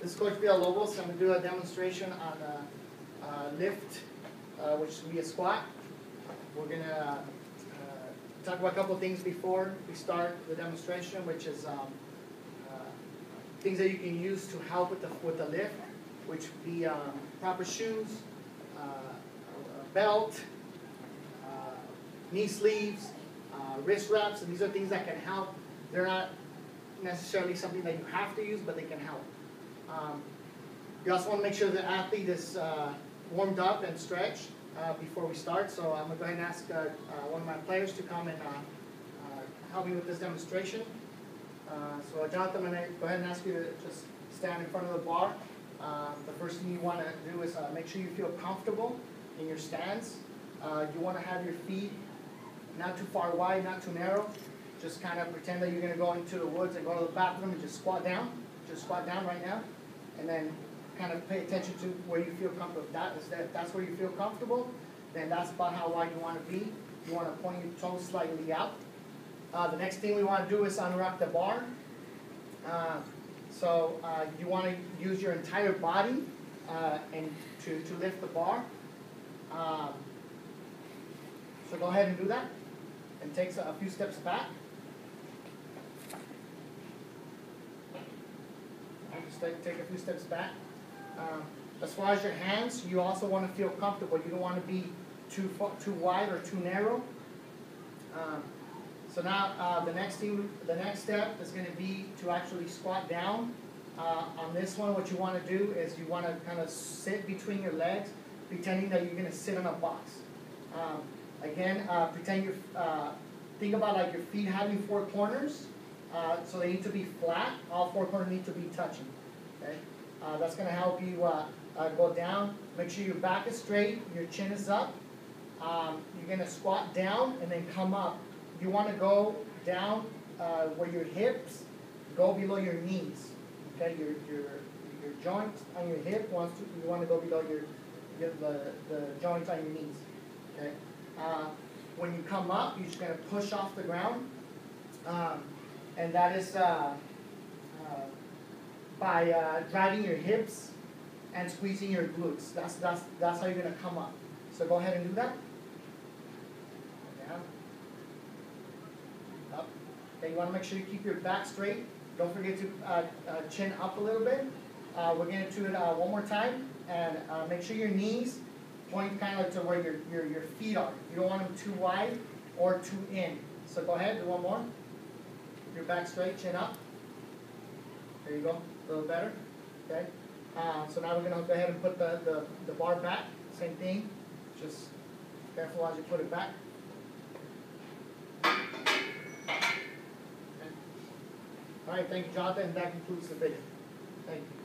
This is Coach Villalobos. I'm going to do a demonstration on a lift, which will be a squat. We're going to talk about a couple of things before we start the demonstration, which is things that you can use to help with the lift, which would be proper shoes, a belt, knee sleeves, wrist wraps, and these are things that can help. They're not necessarily something that you have to use, but they can help. You also want to make sure the athlete is warmed up and stretched before we start. So I'm going to go ahead and ask one of my players to come and help me with this demonstration. So Jonathan, I'm going to go ahead and ask you to just stand in front of the bar. The first thing you want to do is make sure you feel comfortable in your stance. You want to have your feet not too far wide, not too narrow. Just kind of pretend that you're going to go into the woods and go to the bathroom and just squat down. Just squat down right now. And then kind of pay attention to where you feel comfortable. If that's where you feel comfortable, then that's about how wide you want to be. You want to point your toes slightly out. The next thing we want to do is unwrap the bar. So you want to use your entire body and to lift the bar. So go ahead and do that. And take a few steps back. Just take a few steps back. As far as your hands, you also want to feel comfortable. You don't want to be too wide or too narrow. So now the next step is going to be to actually squat down. On this one, what you want to do is you want to kind of sit between your legs, pretending that you're going to sit on a box. Again, think about like your feet having four corners. So they need to be flat. All four corners need to be touching. Okay? That's going to help you go down. Make sure your back is straight, your chin is up. You're going to squat down and then come up. You want to go down where your hips go below your knees. Okay, your joint on your hip you want to go below the joint on your knees. Okay. When you come up, you're just going to push off the ground, and that is by driving your hips and squeezing your glutes. That's how you're going to come up. So go ahead and do that. Down, up. Okay, you want to make sure you keep your back straight. Don't forget to chin up a little bit. We're going to do it one more time, and make sure your knees point kind of to where your feet are. You don't want them too wide or too in. So go ahead, do one more. Your back straight, chin up. There you go, a little better. Okay. So now we're going to go ahead and put the bar back. Same thing. Just careful as you put it back. Okay. All right, thank you, Jonathan. And that concludes the video. Thank you.